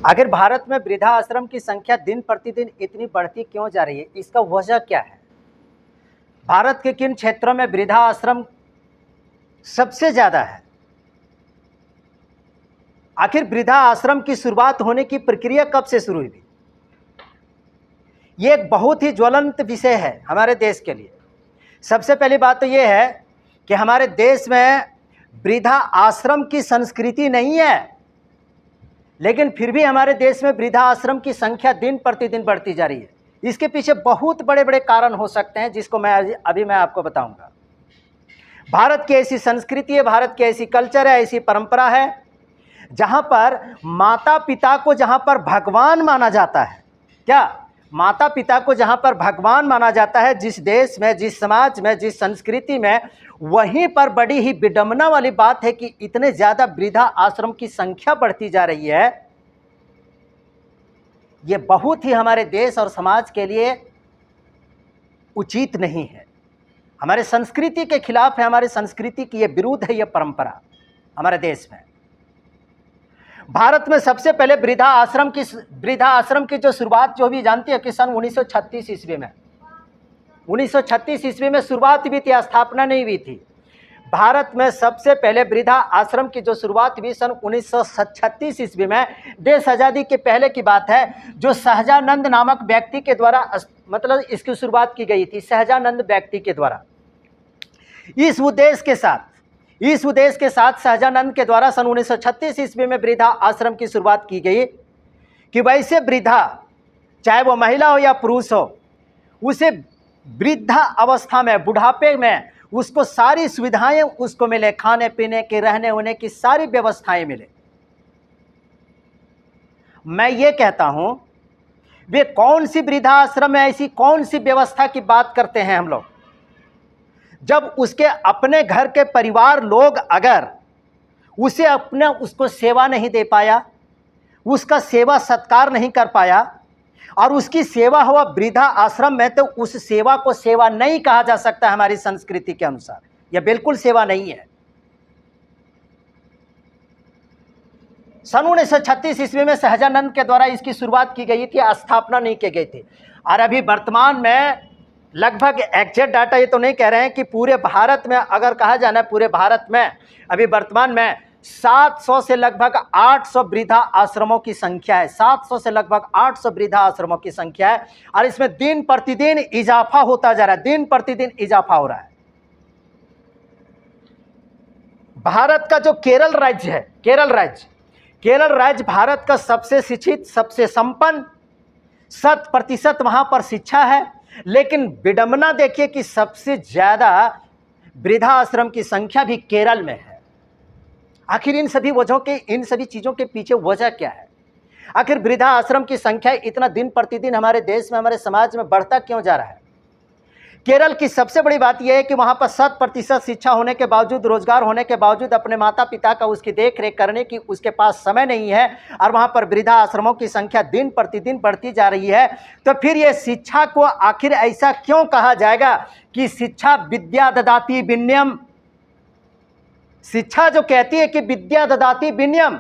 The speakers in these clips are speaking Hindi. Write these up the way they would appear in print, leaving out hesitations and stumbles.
आखिर भारत में वृद्धा आश्रम की संख्या दिन प्रतिदिन इतनी बढ़ती क्यों जा रही है? इसका वजह क्या है? भारत के किन क्षेत्रों में वृद्धा आश्रम सबसे ज्यादा है? आखिर वृद्धा आश्रम की शुरुआत होने की प्रक्रिया कब से शुरू हुई? ये एक बहुत ही ज्वलंत विषय है हमारे देश के लिए। सबसे पहली बात तो ये है कि हमारे देश में वृद्धा आश्रम की संस्कृति नहीं है, लेकिन फिर भी हमारे देश में वृद्धा आश्रम की संख्या दिन प्रतिदिन बढ़ती जा रही है। इसके पीछे बहुत बड़े बड़े कारण हो सकते हैं, जिसको मैं अभी आपको बताऊंगा। भारत की ऐसी संस्कृति है, भारत की ऐसी कल्चर है, ऐसी परंपरा है, जहां पर माता पिता को जहां पर भगवान माना जाता है। क्या? माता पिता को जहां पर भगवान माना जाता है, जिस देश में, जिस समाज में, जिस संस्कृति में, वहीं पर बड़ी ही विडंबना वाली बात है कि इतने ज्यादा वृद्धा आश्रम की संख्या बढ़ती जा रही है। ये बहुत ही हमारे देश और समाज के लिए उचित नहीं है, हमारे संस्कृति के खिलाफ है, हमारे संस्कृति की ये विरुद्ध है, ये परंपरा हमारे देश में। भारत में सबसे पहले वृद्धा आश्रम की जो शुरुआत जो भी जानती है कि सन 1936 ईस्वी में, 1936 ईस्वी में शुरुआत हुई थी, स्थापना नहीं हुई थी। भारत में सबसे पहले वृद्धा आश्रम की जो शुरुआत हुई सन 1936 ईस्वी में, देश आज़ादी के पहले की बात है, जो सहजानंद नामक व्यक्ति के द्वारा मतलब इसकी शुरुआत की गई थी, सहजानंद व्यक्ति के द्वारा। इस उद्देश्य के साथ सहजानंद के द्वारा सन 1936 ईस्वी में वृद्धा आश्रम की शुरुआत की गई कि वैसे वृद्धा, चाहे वो महिला हो या पुरुष हो, उसे वृद्धा अवस्था में, बुढ़ापे में उसको सारी सुविधाएं उसको मिले, खाने पीने की, रहने होने की सारी व्यवस्थाएं मिले। मैं ये कहता हूं, वे कौन सी वृद्धा आश्रम है, ऐसी कौन सी व्यवस्था की बात करते हैं हम लोग, जब उसके अपने घर के परिवार लोग अगर उसको सेवा नहीं दे पाया, उसका सेवा सत्कार नहीं कर पाया, और उसकी सेवा हुआ वृद्धा आश्रम में, तो उस सेवा को सेवा नहीं कहा जा सकता हमारी संस्कृति के अनुसार। यह बिल्कुल सेवा नहीं है। सन 1936 ईस्वी में सहजानंद के द्वारा इसकी शुरुआत की गई थी, स्थापना नहीं की गई थी। और अभी वर्तमान में लगभग एग्जैक्ट डाटा ये तो नहीं कह रहे हैं कि पूरे भारत में, अगर कहा जाना पूरे भारत में अभी वर्तमान में 700 से लगभग 800 वृद्धा आश्रमों की संख्या है। 700 से लगभग 800 वृद्धा आश्रमों की संख्या है, और इसमें दिन प्रतिदिन इजाफा होता जा रहा है, दिन प्रतिदिन इजाफा हो रहा है। भारत का जो केरल राज्य है, केरल राज्य भारत का सबसे शिक्षित, सबसे संपन्न, 100% वहां पर शिक्षा है, लेकिन विडंबना देखिए कि सबसे ज्यादा वृद्धा आश्रम की संख्या भी केरल में है। आखिर इन सभी वजहों के, इन सभी चीजों के पीछे वजह क्या है? आखिर वृद्धा आश्रम की संख्या इतना दिन प्रतिदिन हमारे देश में, हमारे समाज में बढ़ता क्यों जा रहा है? केरल की सबसे बड़ी बात यह है कि वहां पर 100% शिक्षा होने के बावजूद, रोजगार होने के बावजूद, अपने माता पिता का उसकी देख रेख करने की उसके पास समय नहीं है, और वहां पर वृद्धा आश्रमों की संख्या दिन प्रतिदिन बढ़ती जा रही है। तो फिर यह शिक्षा को आखिर ऐसा क्यों कहा जाएगा कि शिक्षा विद्या ददाति विनयम? शिक्षा जो कहती है कि विद्या ददाति विनयम,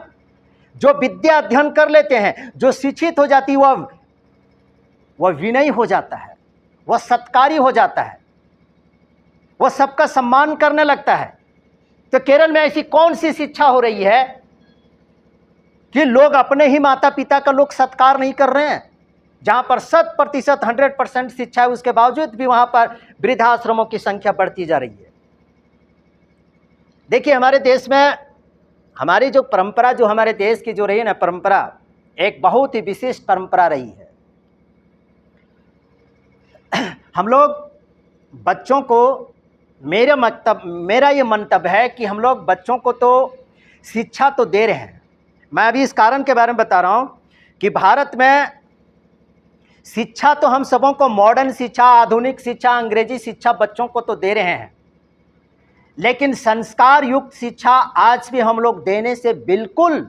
जो विद्या अध्ययन कर लेते हैं, जो शिक्षित हो जाती है, वह विनयी हो जाता है, वह सत्कारी हो जाता है, वह सबका सम्मान करने लगता है। तो केरल में ऐसी कौन सी शिक्षा हो रही है कि लोग अपने ही माता पिता का लोग सत्कार नहीं कर रहे हैं? जहां पर 100% शिक्षा है, उसके बावजूद भी वहां पर वृद्धाश्रमों की संख्या बढ़ती जा रही है। देखिए, हमारे देश में हमारी जो परंपरा, जो हमारे देश की जो रही है ना परंपरा, एक बहुत ही विशिष्ट परंपरा रही है। हम लोग बच्चों को, मेरा ये मंतव्य है कि हम लोग बच्चों को तो शिक्षा तो दे रहे हैं। मैं अभी इस कारण के बारे में बता रहा हूं कि भारत में शिक्षा तो हम सबों को, मॉडर्न शिक्षा, आधुनिक शिक्षा, अंग्रेजी शिक्षा बच्चों को तो दे रहे हैं, लेकिन संस्कार युक्त शिक्षा आज भी हम लोग देने से बिल्कुल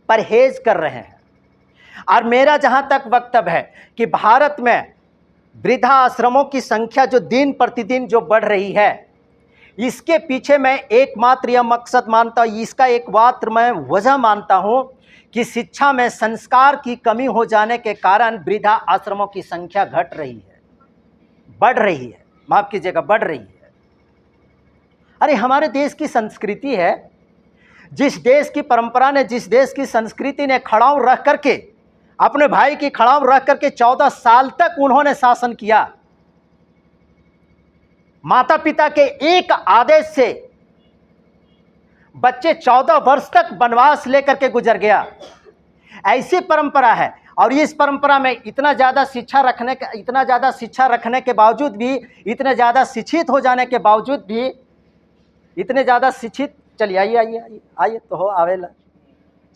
परहेज कर रहे हैं। और मेरा जहां तक वक्तव्य है कि भारत में वृद्धा आश्रमों की संख्या जो दिन प्रतिदिन जो बढ़ रही है, इसके पीछे मैं एकमात्र यह मकसद मानता हूँ, इसका एकमात्र मैं वजह मानता हूँ कि शिक्षा में संस्कार की कमी हो जाने के कारण वृद्धा आश्रमों की संख्या घट रही है, बढ़ रही है, माफ कीजिएगा, बढ़ रही है। अरे हमारे देश की संस्कृति है, जिस देश की परंपरा ने, जिस देश की संस्कृति ने खड़ाऊ रख करके, अपने भाई की खड़ाऊ रख करके 14 साल तक उन्होंने शासन किया। माता पिता के एक आदेश से बच्चे 14 वर्ष तक वनवास लेकर के गुजर गया। ऐसी परंपरा है, और इस परंपरा में इतना ज़्यादा शिक्षा रखने के बावजूद भी, इतने ज़्यादा शिक्षित हो जाने के बावजूद भी, इतने ज़्यादा शिक्षित, चलिए आइए तो हो आवेला,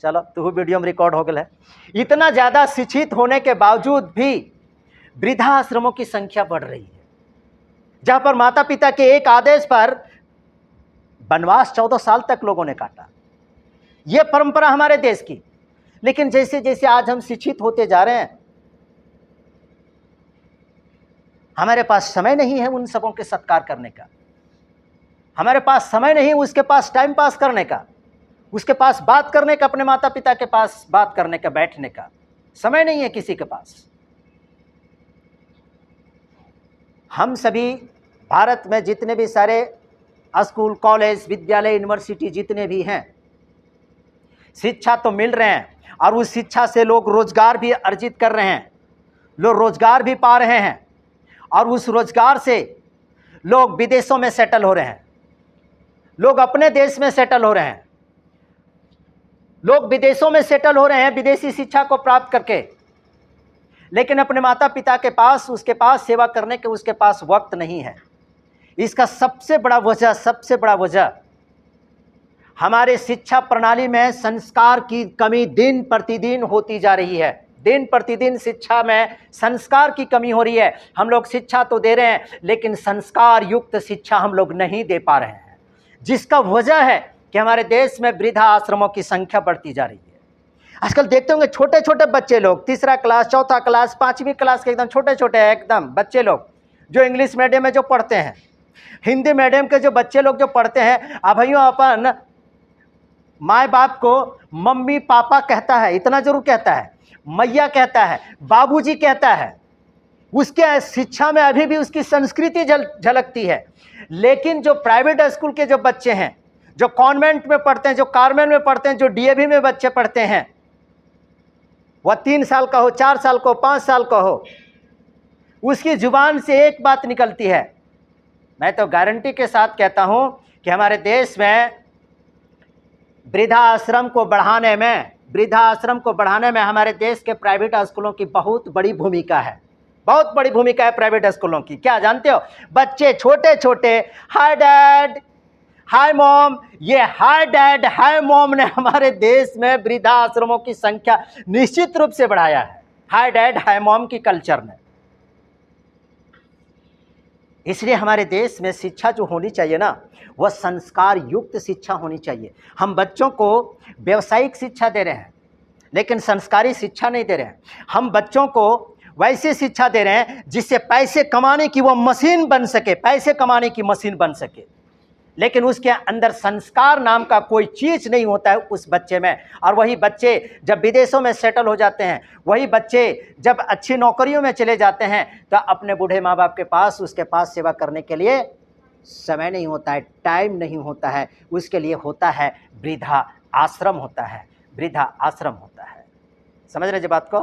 चलो तो वीडियो में रिकॉर्ड हो गया है। इतना ज़्यादा शिक्षित होने के बावजूद भी वृद्धा आश्रमों की संख्या बढ़ रही है, जहाँ पर माता पिता के एक आदेश पर वनवास 14 साल तक लोगों ने काटा। ये परंपरा हमारे देश की। लेकिन जैसे जैसे आज हम शिक्षित होते जा रहे हैं, हमारे पास समय नहीं है उन सबों के सत्कार करने का, हमारे पास समय नहीं, उसके पास टाइम पास करने का, उसके पास बात करने का, अपने माता पिता के पास बात करने का, बैठने का समय नहीं है किसी के पास। हम सभी भारत में जितने भी सारे स्कूल, कॉलेज, विद्यालय, यूनिवर्सिटी जितने भी हैं, शिक्षा तो मिल रहे हैं, और उस शिक्षा से लोग रोजगार भी अर्जित कर रहे हैं, लोग रोजगार भी पा रहे हैं, और उस रोजगार से लोग विदेशों में सेटल हो रहे हैं, लोग अपने देश में सेटल हो रहे हैं, लोग विदेशों में सेटल हो रहे हैं विदेशी शिक्षा को प्राप्त करके। लेकिन अपने माता पिता के पास, उसके पास सेवा करने के उसके पास वक्त नहीं है। इसका सबसे बड़ा वजह हमारे शिक्षा प्रणाली में संस्कार की कमी दिन प्रतिदिन होती जा रही है। दिन प्रतिदिन शिक्षा में संस्कार की कमी हो रही है। हम लोग शिक्षा तो दे रहे हैं, लेकिन संस्कार युक्त शिक्षा हम लोग नहीं दे पा रहे हैं, जिसका वजह है कि हमारे देश में वृद्धा आश्रमों की संख्या बढ़ती जा रही है। आजकल देखते होंगे छोटे छोटे बच्चे लोग, 3रा क्लास, 4था क्लास, 5वीं क्लास के एकदम छोटे छोटे एकदम बच्चे लोग, जो इंग्लिश मीडियम में जो पढ़ते हैं, हिंदी मीडियम के जो बच्चे लोग जो पढ़ते हैं, अभइयों अपन माँ बाप को मम्मी पापा कहता है, इतना जरूर कहता है, मैया कहता है, बाबूजी कहता है। उसके शिक्षा में अभी भी उसकी संस्कृति झलकती है। लेकिन जो प्राइवेट स्कूल के जो बच्चे हैं, जो कॉन्वेंट में पढ़ते हैं, जो कार्मेल में पढ़ते हैं, जो डीएवी में बच्चे पढ़ते हैं, वह 3 साल का हो, 4 साल का हो, 5 साल का हो, उसकी जुबान से एक बात निकलती है। मैं तो गारंटी के साथ कहता हूं कि हमारे देश में वृद्धा आश्रम को बढ़ाने में हमारे देश के प्राइवेट स्कूलों की बहुत बड़ी भूमिका है, बहुत बड़ी भूमिका है प्राइवेट स्कूलों की। क्या जानते हो, बच्चे छोटे छोटे हाय डैड हाय मॉम, ये हाय डैड हाय मॉम ने हमारे देश में वृद्धा आश्रमों की संख्या निश्चित रूप से बढ़ाया है। हाय डैड हाय मॉम की कल्चर ने। इसलिए हमारे देश में शिक्षा जो होनी चाहिए ना, वह संस्कार युक्त शिक्षा होनी चाहिए। हम बच्चों को व्यवसायिक शिक्षा दे रहे हैं, लेकिन संस्कारी शिक्षा नहीं दे रहे हैं। हम बच्चों को वैसी शिक्षा दे रहे हैं जिससे पैसे कमाने की वो मशीन बन सके, पैसे कमाने की मशीन बन सके, लेकिन उसके अंदर संस्कार नाम का कोई चीज़ नहीं होता है उस बच्चे में। और वही बच्चे जब विदेशों में सेटल हो जाते हैं, वही बच्चे जब अच्छी नौकरियों में चले जाते हैं, तो अपने बूढ़े माँ बाप के पास, उसके पास सेवा करने के लिए समय नहीं होता है, टाइम नहीं होता है। उसके लिए होता है वृद्धा आश्रम होता है, वृद्धा आश्रम होता है। समझ रहे जी बात को?